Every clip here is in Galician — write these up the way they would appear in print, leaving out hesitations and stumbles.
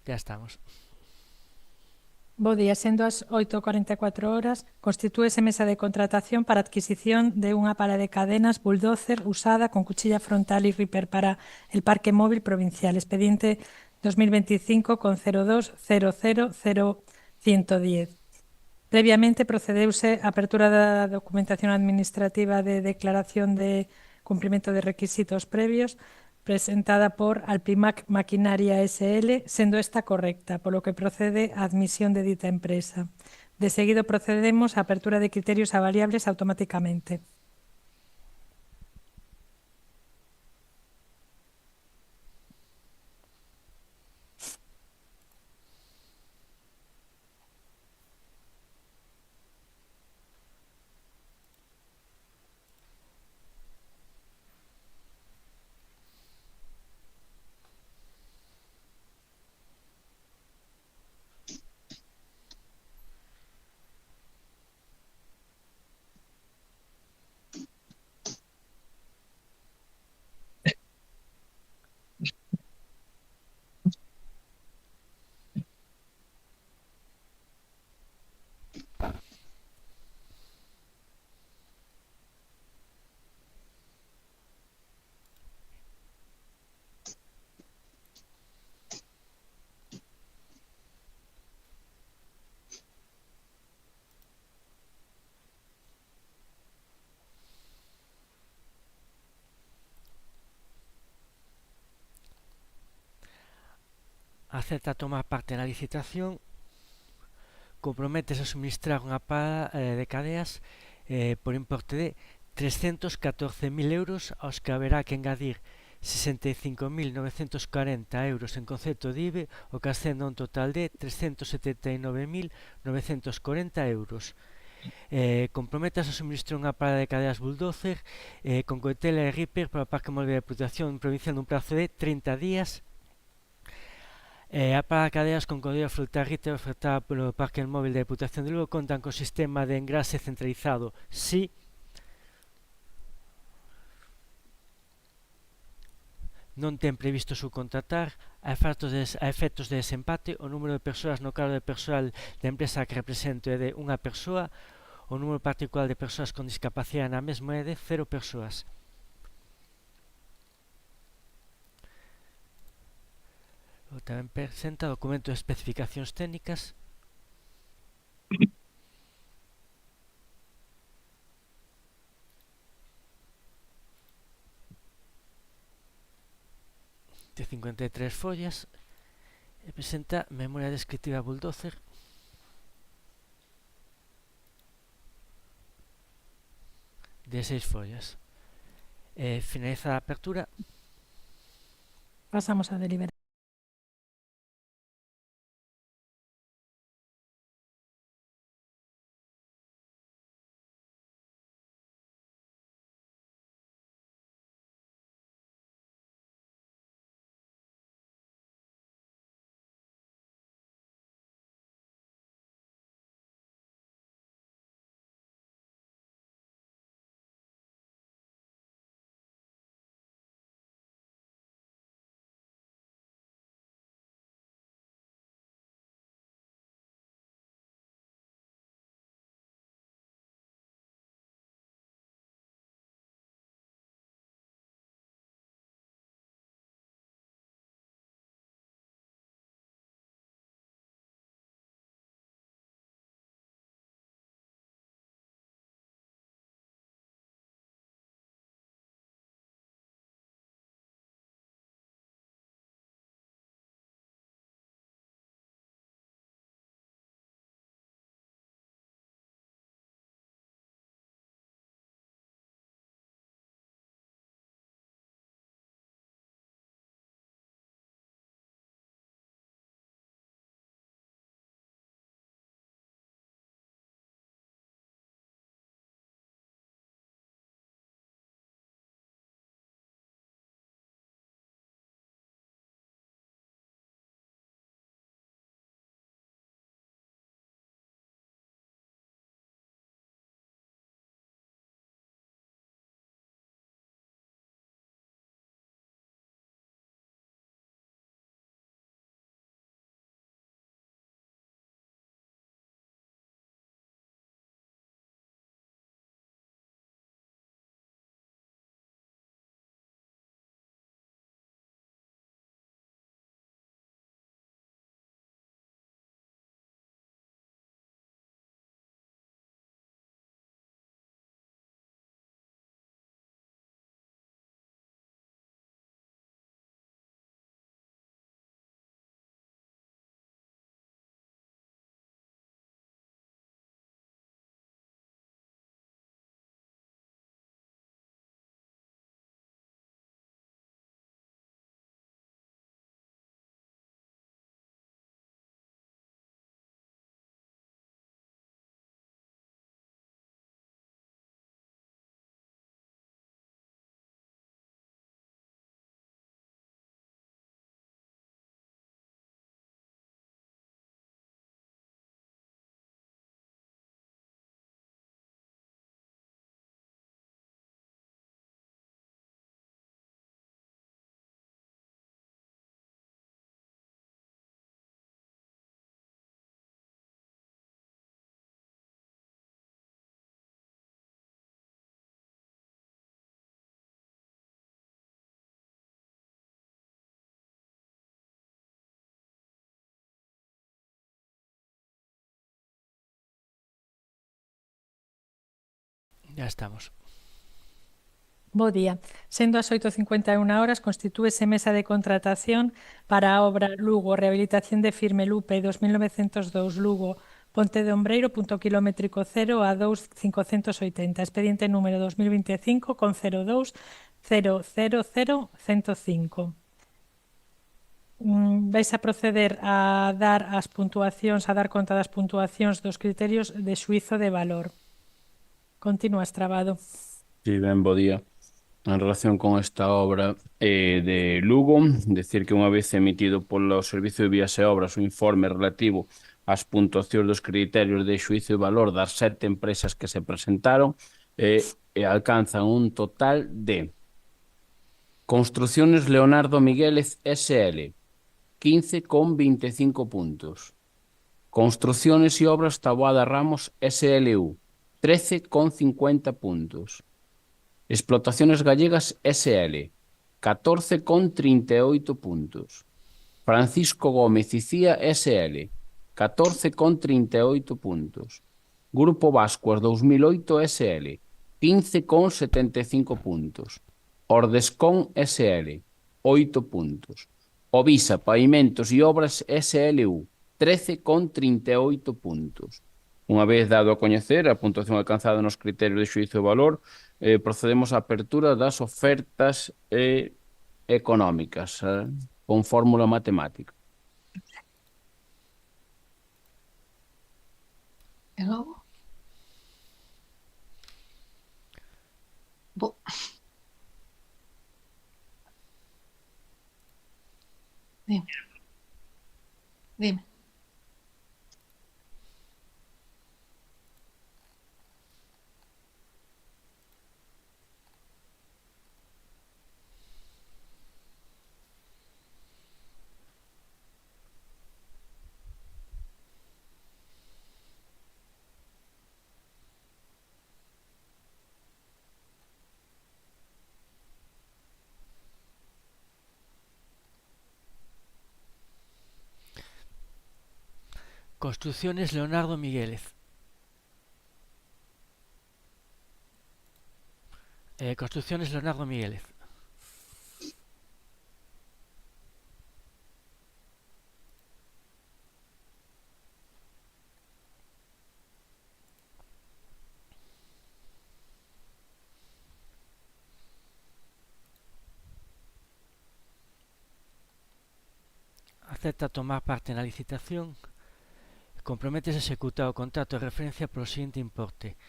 Ya estamos. Bo día, sendo as 8:44 constitúese mesa de contratación para adquisición de unha pala de cadenas bulldozer usada con cuchilla frontal y ripper para el Parque Móvil Provincial. Expediente 2025 con 02000110. Previamente procedeuse a apertura da documentación administrativa de declaración de cumprimento de requisitos previos presentada por Alpimac Maquinaria SL, sendo esta correcta, polo que procede a admisión de dita empresa. De seguido procedemos a apertura de criterios avaliables automáticamente. Acepta tomar parte na licitación, comprométese a suministrar unha pala de cadeas por importe de 314.000 euros, aos que haberá que engadir 65.940 euros en concepto de IVE, o que ascende a un total de 379.940 euros. Comprométase a suministrar unha pala de cadeas bulldozer con coitela e ripper para o Parque Móvil de Deputación Provincial nun prazo de 30 días. A pala de cadeas con código fruta Ritter ofertada polo Parque Móvil de Deputación de Lugo contan con sistema de engrase centralizado. Si non ten previsto subcontratar, a efectos de desempate, o número de persoas no cargo de persoal da empresa que represente é de unha persoa, o número particular de persoas con discapacidade na mesma é de 0 persoas. Tamén presenta documento de especificacións técnicas de 53 follas e presenta memoria descriptiva bulldozer de 6 follas. Finalizada a apertura, Pasamos a deliberar. Ya estamos. Bo día. Sendo as 8:51 constitúese mesa de contratación para a obra Lugo, rehabilitación de Firme Lupe 2902 Lugo, Ponte de Ombreiro, punto kilométrico 0 a 2.580. Expediente número 2025 con 02000105. Vais a proceder a dar as puntuacións, a dar conta das puntuacións dos criterios de xuízo de valor. Continúas, Trabado. Sí, ben, bo día. En relación con esta obra de Lugo, decir que unha vez emitido polo Servicio de Vías e Obras o informe relativo ás puntuacións dos criterios de xuízo e valor das 7 empresas que se presentaron e alcanzan un total de Construcciones Leonardo Miguélez S.L., 15,25 puntos. Construcciones y Obras Taboada Ramos S.L.U., 13,50 puntos. Explotaciones Gallegas S.L., 14,38 puntos. Francisco Gómez y Cía S.L., 14,38 puntos. Grupo Vascuas 2008 S.L., 15,75 puntos. Ordescon S.L., 8 puntos. Ovisa Pavimentos y Obras S.L.U., 13,38 puntos. Unha vez dado a coñecer a puntuación alcanzada nos criterios de xuízo de valor, procedemos á apertura das ofertas económicas con fórmula matemática. E logo? Bo. Dime. Dime. Construcciones Leonardo Miguélez. Construcciones Leonardo Miguélez. Acepta tomar parte na licitación. Comprométese a executar o contrato de referencia polo seguinte importe: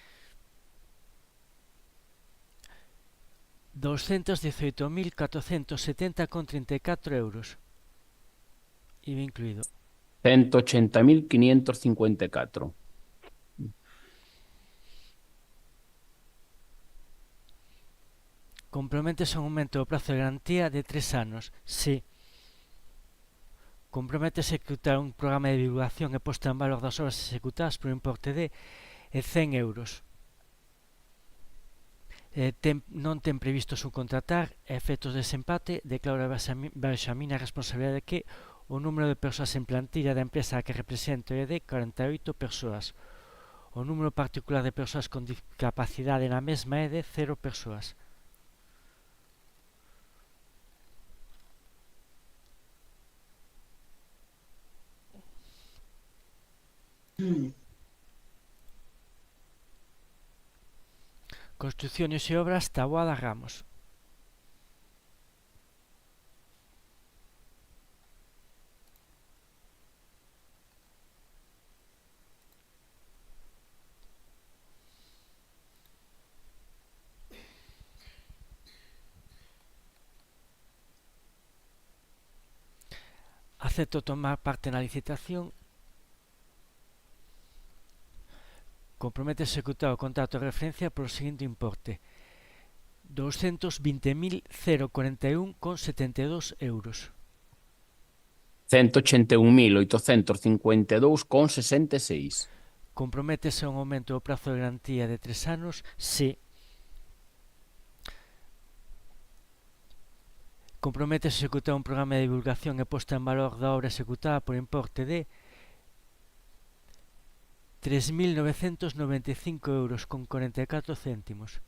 218.470,34 euros, IVA incluído. 180.554. Comprométese a un aumento do prazo de garantía de 3 anos. Sí. Comprométese a executar un programa de divulgación e posta en valor das obras executadas por un importe de 100 euros. Non ten previsto subcontratar e efectos de desempate declara baixo a minha responsabilidade que o número de persoas en plantilla da empresa que represento é de 48 persoas. O número particular de persoas con discapacidade na mesma é de 0 persoas. Construcciones e Obras Taboada Ramos. Acepto tomar parte na licitación. Compromete a executar o contrato de referencia polo seguinte importe: 220.041,72 euros. 181.852,66. Comprométese a un aumento do prazo de garantía de 3 anos? Sí. Comprométese a executar un programa de divulgación e posta en valor da obra executada por importe de 3.995 € con 44 céntimos.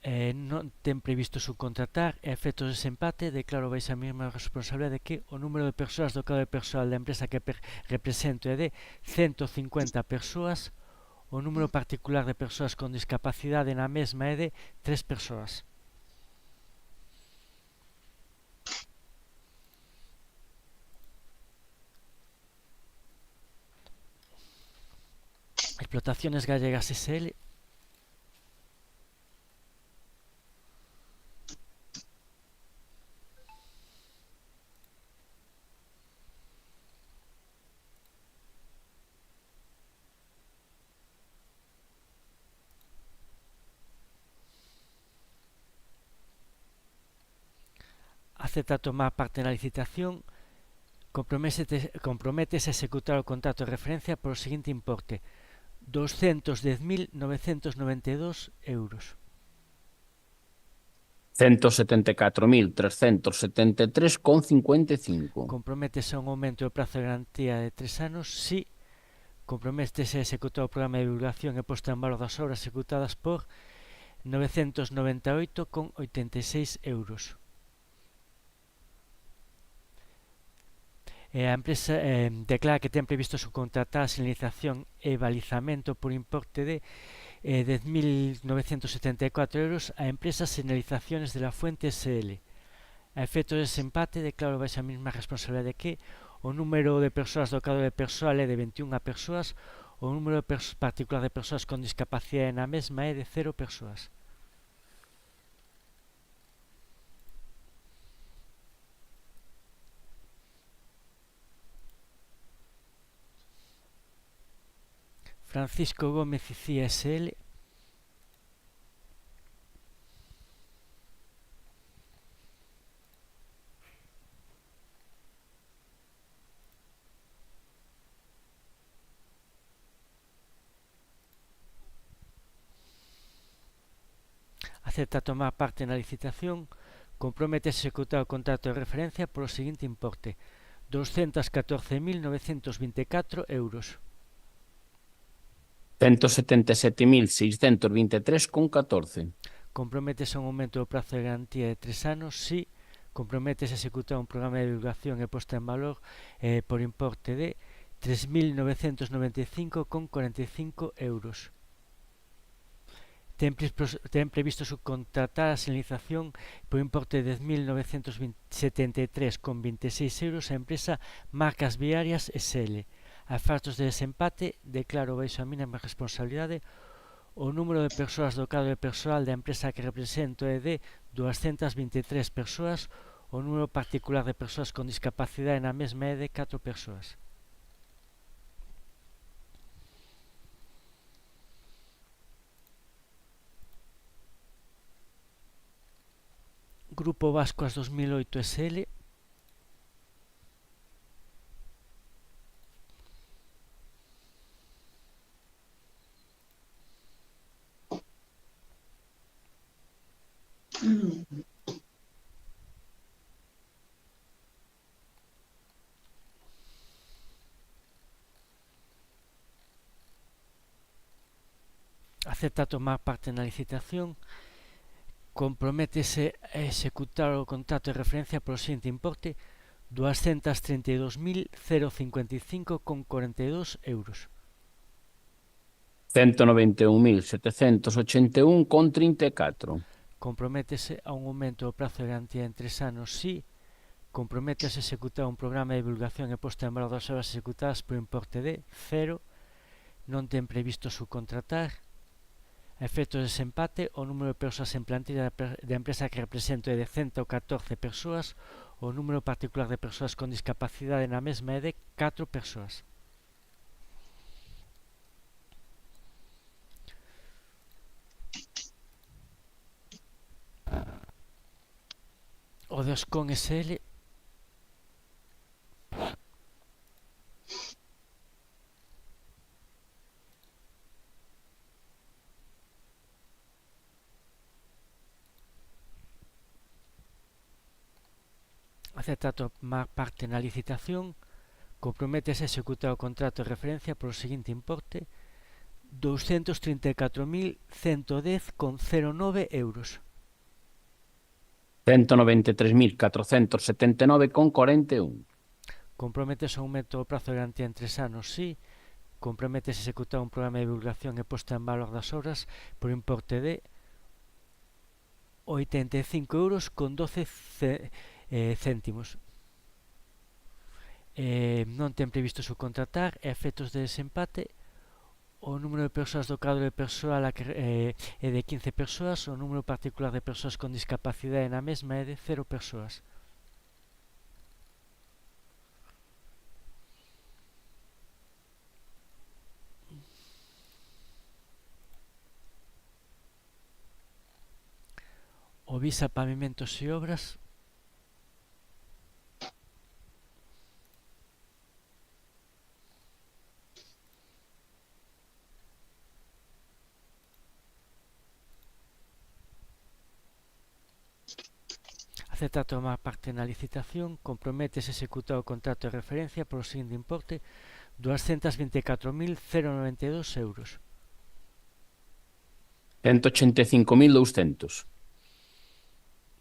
Non ten previsto subcontratar e a efectos de desempate declaro baixo a mesma responsabilidade que o número de persoas do cadro de persoal da empresa que represento é de 150 persoas, o número particular de persoas con discapacidade na mesma é de 3 persoas. Explotaciones Gallegas SL. Acepta tomar parte na licitación, comprométese a executar o contrato de referencia por o seguinte importe: 210.992 €. 174.373,55. Comprométese a un aumento do prazo de garantía de 3 anos si comprométese a executar o programa de divulgación e posta en valor das obras executadas por 998,86 €. A empresa declara que ten previsto subcontratar a sinalización e balizamento por importe de 10.974 € a empresa Señalizaciones de la Fuente SL. A efectos de desempate declaro baixo a mesma responsabilidade que o número de persoas do cadro de persoal é de 21 persoas, o número particular de persoas con discapacidade na mesma é de 0 persoas. Francisco Gómez Icía SL. Acepta tomar parte na licitación, comprométese a executar o contrato de referencia polo seguinte importe: 214.924 €. 177.623,14. Comprométese a un aumento do prazo de garantía de 3 anos si comprométese a executar un programa de divulgación e posta en valor por importe de 3.995,45 €. Ten previsto subcontratar a sinalización por importe de 10.973,26 € a empresa Marcas Viarias SL. A efectos de desempate declaro baixo a mínima responsabilidade o número de persoas do cadro de persoal da empresa que represento é de 223 persoas, o número particular de persoas con discapacidade na mesma é de 4 persoas. Grupo Vascuas 2008 SL. Acepta tomar parte na licitación, comprométese a executar o contrato de referencia polo seguinte importe: 232.055,42 €. 191.781,34. Comprométese a un aumento do prazo de garantía en 3 anos si comprométese a executar un programa de divulgación e posta en valor das obras executadas por importe de 0. Non ten previsto subcontratar. A efectos de desempate, o número de persoas en plantilla da empresa que represento é de 114 persoas, o número particular de persoas con discapacidade na mesma é de 4 persoas. O de Oscon SL. Acepta tomar parte na licitación, comprométese a executar o contrato de referencia polo seguinte importe: 234.110,09 euros. 193.479,41. Comprométese a aumento do prazo de garantía en 3 anos, sí. Comprométese a executar un programa de divulgación e posta en valor das obras por importe de 85,12 €. Non ten previsto subcontratar e a efectos de desempate o número de persoas do cadro de persoal é de 15 persoas, o número particular de persoas con discapacidade na mesma é de 0 persoas. O Visa Pavimentos e Obras acepta tomar parte na licitación, comprométese a executar o contrato de referencia polo seguinte importe: 224.092 euros. 185.200.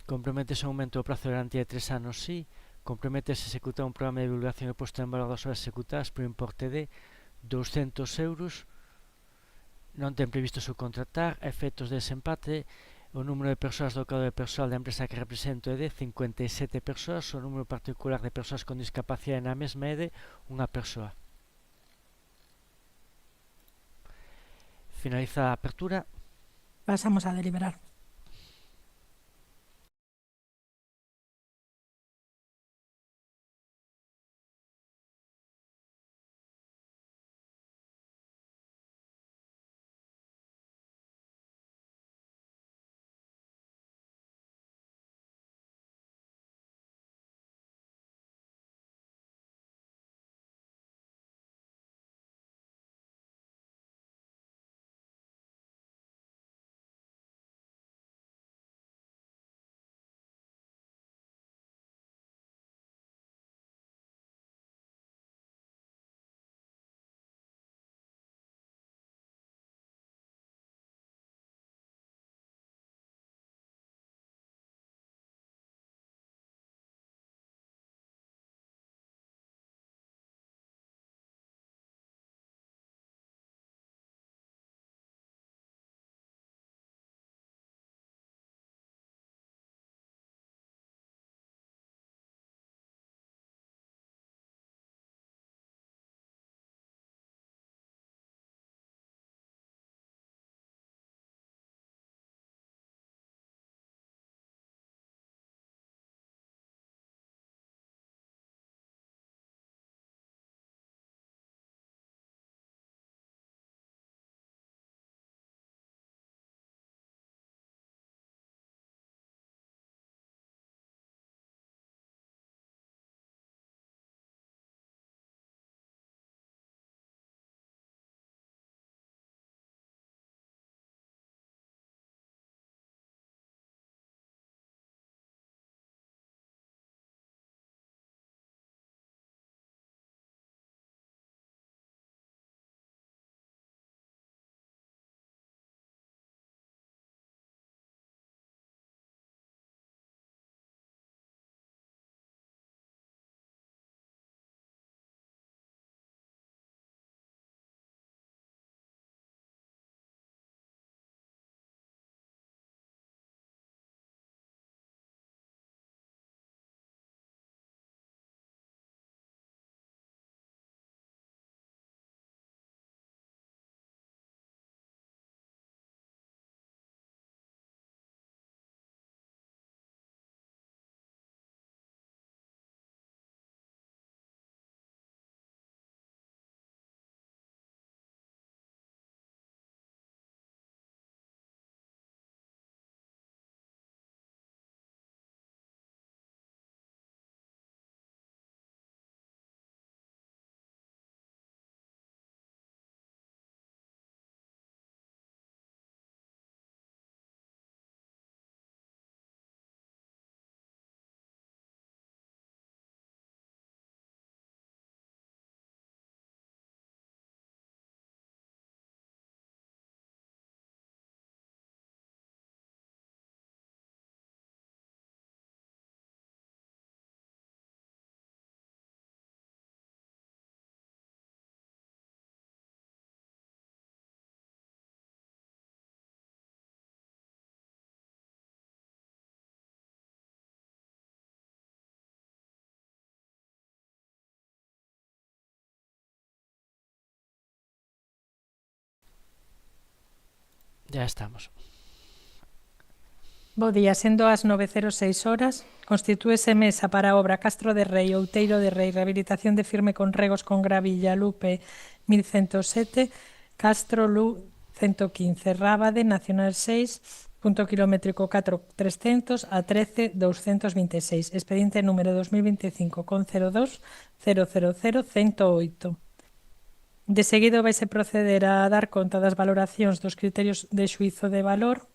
Comprométese a aumento do prazo de garantía de 3 anos, sí. Comprométese a executar un programa de divulgación e posta en valor das horas executadas por importe de 200 euros. Non ten previsto subcontratar. A efectos de desempate, o número de persoas do cadro de persoal da empresa que represento é de 57 persoas, o número particular de persoas con discapacidade na mesma é de unha persoa. Finalizada a apertura. Pasamos a deliberar. Ya estamos. Bo día, sendo as 9:06 horas, constitúese mesa para a obra Castro de Rei, Outeiro de Rei, rehabilitación de firme con regos con gravilla, Lupe 1107, Castro Lu 115, Rábade, Nacional 6, punto kilométrico 4300 a 13.226, expediente número 2025.02.000.108. De seguido vaise proceder a dar conta das valoracións dos criterios de xuízo de valor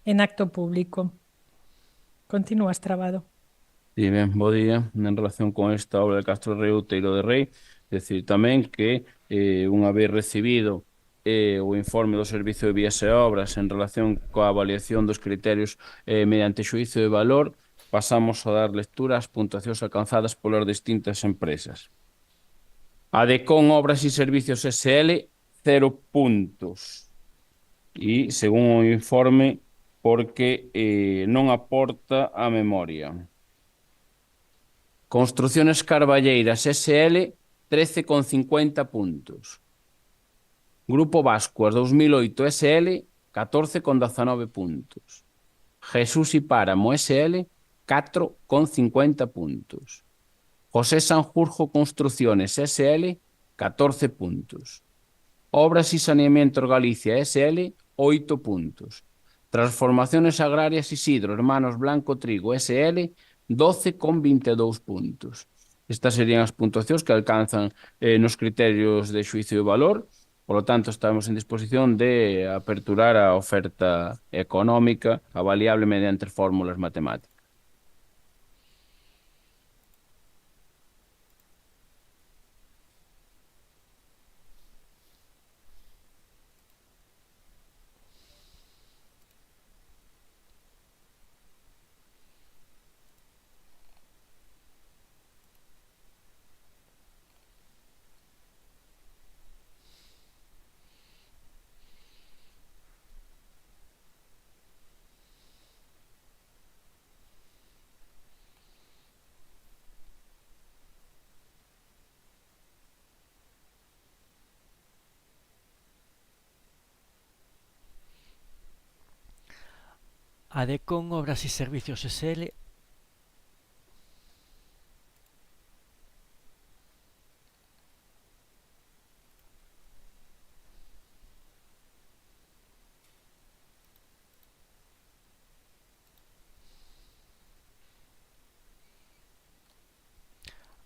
en acto público. Continúas trabado. Sí, ben, bo día. En relación con esta obra de Castro de Rei, Outeiro de Rei, decir tamén que unha vez recibido o informe do Servicio de Vías e Obras en relación coa avaliación dos criterios mediante xuízo de valor, pasamos a dar lectura ás puntuacións alcanzadas polas distintas empresas. Adecon Obras e Servicios SL, 0 puntos. E, según o informe, porque non aporta a memoria. Construcciones Carballeiras SL, 13,50 puntos. Grupo Vascuas 2008 SL, 14,19 puntos. Jesús y Páramo SL, 4,50 puntos. José Sanjurjo Construcciones SL, 14 puntos. Obras y Saneamientos Galicia SL, 8 puntos. Transformaciones Agrarias Isidro Hermanos Blanco Trigo SL, 12,22 puntos. Estas serían as puntuacións que alcanzan nos criterios de xuízo de valor. Por lo tanto, estamos en disposición de aperturar a oferta económica avaliable mediante fórmulas matemáticas. Adecon Obras y Servicios SL,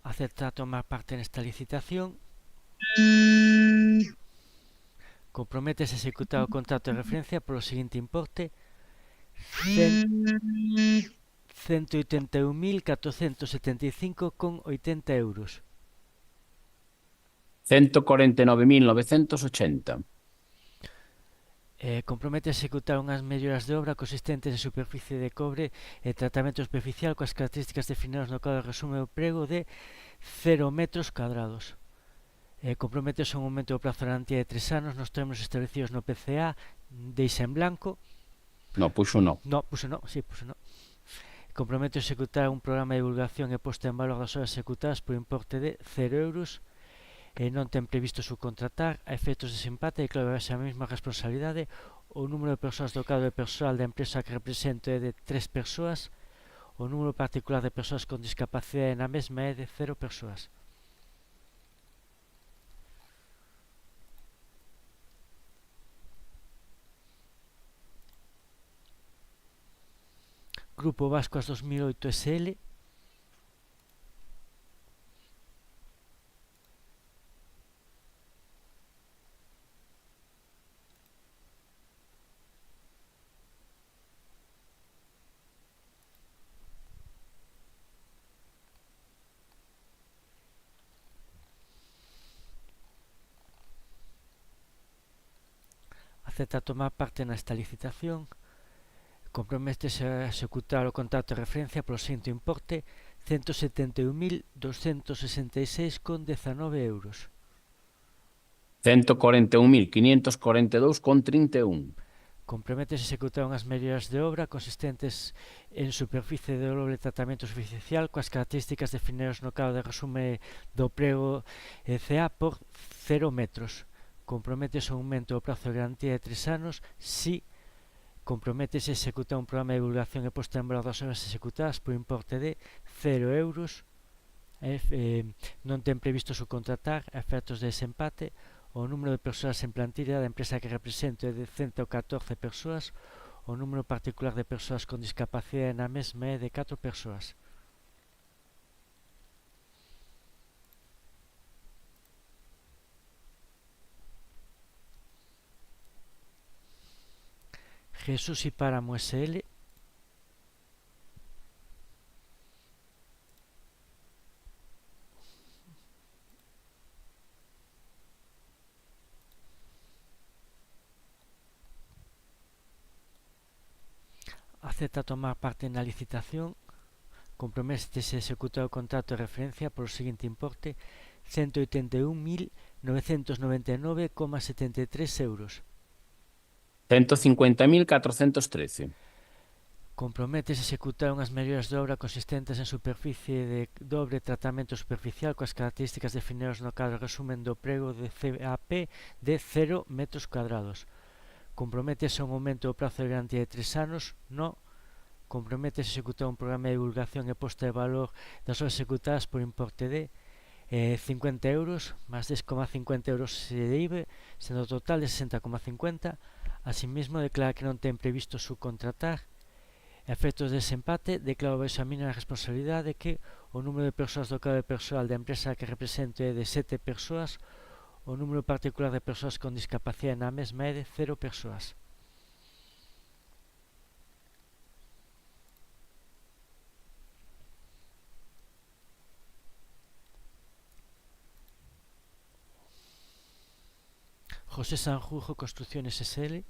acepta tomar parte en esta licitación, comprométese a executar o contrato de referencia polo seguinte importe: 181.475,80 euros. 149.980. Compromete a executar unhas melloras de obra consistentes en superficie de cobre e tratamento superficial coas características definidas no código de resume do prego de 0 metros cuadrados. Compromete un aumento do prazo de garantía de 3 anos nos términos establecidos no PCA, deixa en blanco. No, puxo no. No, puxo no, sí, puxo no. Compromete a executar un programa de divulgación e posta en valor das horas executadas por importe de 0 euros. Non ten previsto subcontratar a efectos de desempate e claro, a mesma responsabilidade. O número de persoas do cadro de persoal da empresa que represento é de 3 persoas. O número particular de persoas con discapacidade na mesma é de 0 persoas. Grupo Vascuas 2008 SL. Acepta tomar parte nesta licitación. Comprométese a executar o contrato de referencia polo seguinte importe: 171.266,19 euros. 141.542,31. Comprométese a executar unhas melloras de obra consistentes en superficie de doble tratamento superficial coas características definidas no cadro de resume do prego CA por 0 metros. comprométese o aumento do prazo de garantía de 3 anos si comprométese a executar un programa de divulgación e posta en valor das obras executadas por importe de 0 euros, non ten previsto subcontratar a efectos de desempate. O número de persoas en plantilla da empresa que represento é de 114 persoas. O número particular de persoas con discapacidade na mesma é de 4 persoas. Jesús y Páramo SL. Acepta tomar parte na licitación. Comprométese a executar o contrato de referencia por o seguinte importe: 181.999,73 euros. 150.413. Comprométese a executar unhas melloras de obra consistentes en superficie de dobre tratamento superficial coas características definidas no cadro resumen do prego de CAP de 0 metros cuadrados. Comprométese a un aumento do prazo de garantía de 3 anos. No. Comprométese a executar un programa de divulgación e posta de valor das obras executadas por importe de 50 euros más 10,50 euros de IVA, sendo o total de 60,50. Asimismo, declara que non ten previsto subcontratar. A efectos de desempate, declara baixo a mínima responsabilidade que o número de persoas do cadro de persoal da empresa que represento é de 7 persoas. O número particular de persoas con discapacidade na mesma é de 0 persoas. José Sanjurjo Construcciones SL.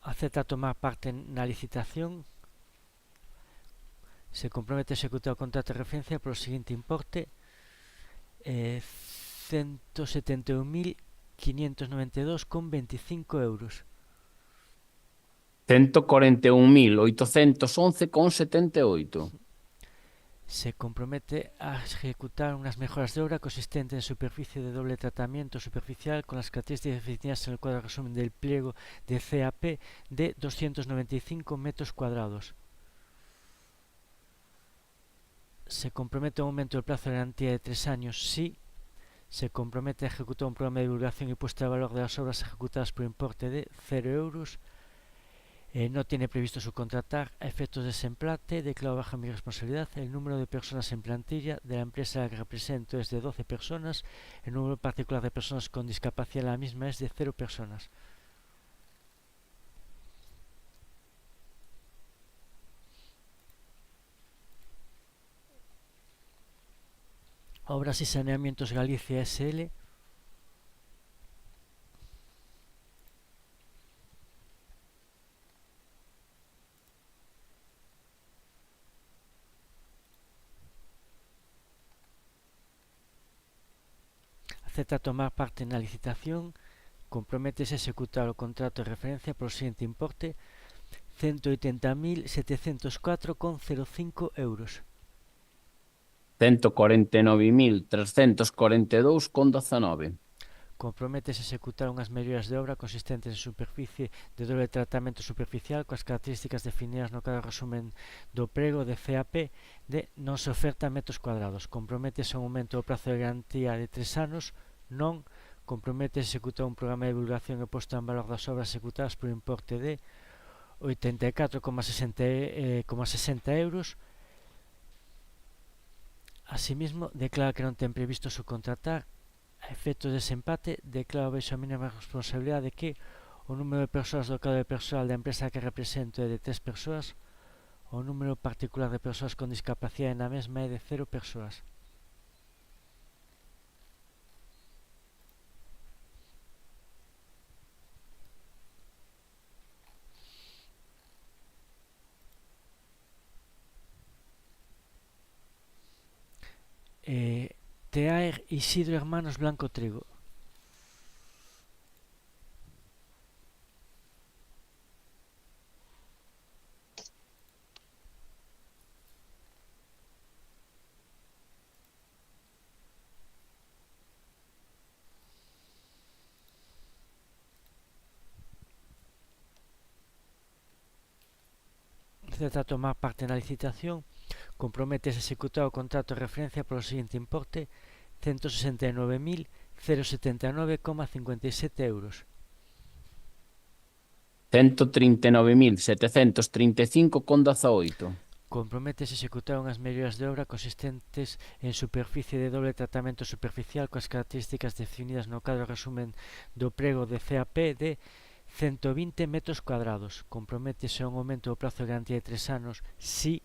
Acepta tomar parte na licitación. Se compromete a executar o contrato de referencia por o seguinte importe: 171.592,25 euros. 141.811,78. Se compromete a ejecutar unhas mejoras de obra consistentes en superficie de doble tratamiento superficial con las características definidas en el cuadro resumen del pliego de CAP de 295 metros cuadrados. Se compromete a un aumento del plazo de garantía de 3 años si se compromete a ejecutar un programa de divulgación y puesta de valor de las obras ejecutadas por importe de 0 euros. No tiene previsto subcontratar a efectos de desempate. Declaro bajo mi responsabilidad. El número de personas en plantilla de la empresa que represento es de 12 personas. El número particular de personas con discapacidad en la misma es de 0 personas. Obras y Saneamientos Galicia SL. Acepta tomar parte na licitación. Comprométese a executar o contrato de referencia por o seguinte importe: 180.704,05 euros. 149.342,19. Comprométese a executar unhas melloras de obra consistentes en superficie de doble tratamento superficial coas características definidas no cadro resumen do prego de CAP de non se oferta metros cuadrados. Comprométese a un aumento do prazo de garantía de 3 anos. Non. Comprométese a executar un programa de divulgación e posta en valor das obras executadas por importe de 84,60 euros. Asimismo, declara que non ten previsto subcontratar. A efectos de desempate, declara baixo a mínima responsabilidade que o número de persoas do cadro de persoal da empresa que represento é de 3 persoas. O número particular de persoas con discapacidade na mesma é de 0 persoas. Teaer Isidro Hermanos Blanco Trigo. Acepta tomar parte na licitación, comprométese a executar o contrato de referencia polo seguinte importe: 169.079,57 euros. 139.735,18. Comprométese a executar unhas melloras de obra consistentes en superficie de doble tratamento superficial coas características definidas no cadro resumen do prego de CAP de 120 metros cuadrados. Comprométese a un aumento do prazo de garantía de 3 anos si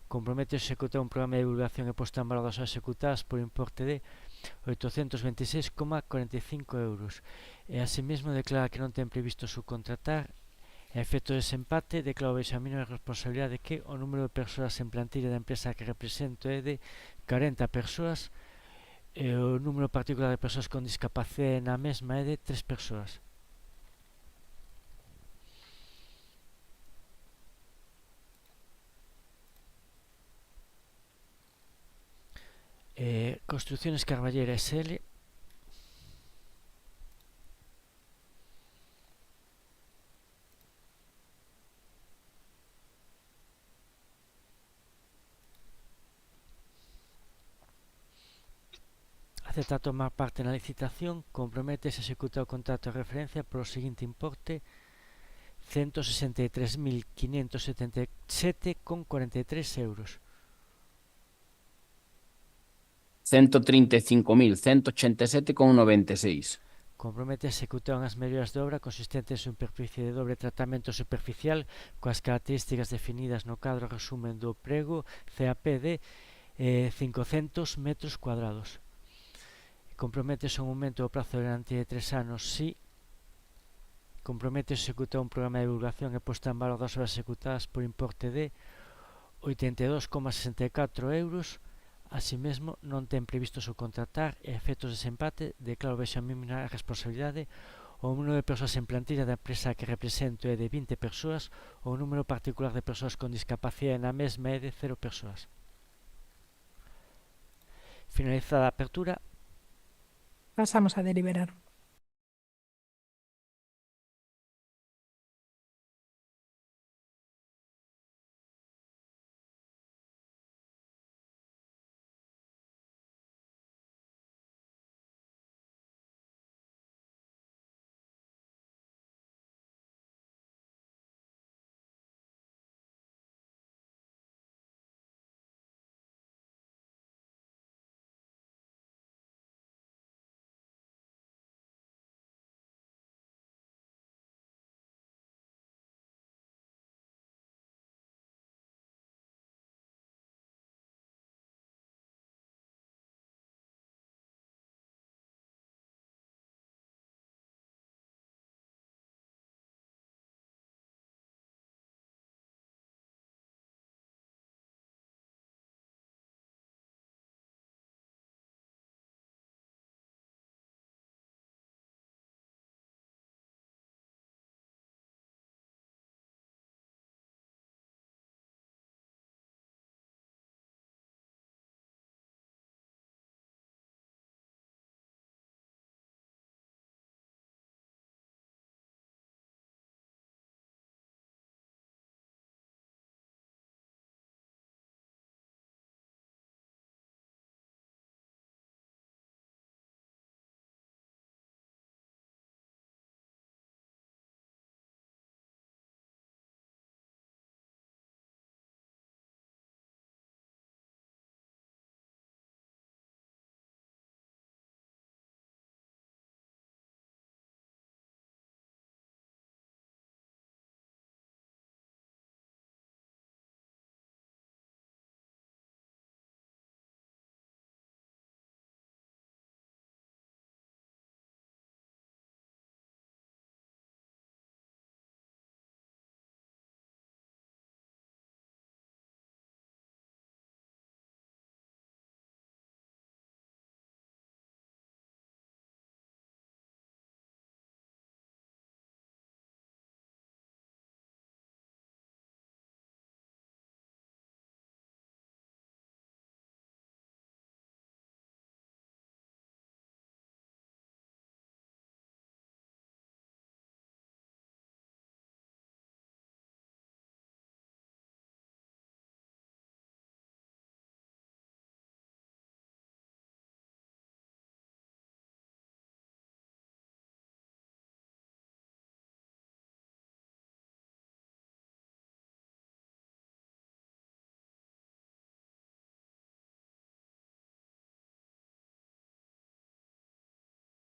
comprométese a executar un programa de divulgación e posta en valor das obras executadas por importe de 826,45 euros. E asimismo declara que non ten previsto subcontratar. A efecto de desempate, declaro baixo a mínima responsabilidade que o número de persoas en plantilla da empresa que represento é de 40 persoas e o número particular de persoas con discapacidade na mesma é de 3 persoas. Construcciones Carballera SL. Acepta tomar parte na licitación, comprométese a executar o contrato de referencia polo seguinte importe: 163.577,43 euros. 135.187,96. Compromete a executar unhas melloras de obra consistentes en superficie de doble tratamento superficial coas características definidas no cadro resumen do prego CAP de 500 metros cuadrados. Comprométese a un aumento do prazo de garantía de 3 anos si comprométese a executar un programa de divulgación e posta en valor das obras executadas por importe de 82,64 euros. Asimesmo, non ten previsto subcontratar e a efectos de desempate declaro baixo a mínima responsabilidade o número de persoas en plantilla da empresa que represento é de 20 persoas, o número particular de persoas con discapacidade na mesma é de 0 persoas. Finalizada a apertura, Pasamos a deliberar.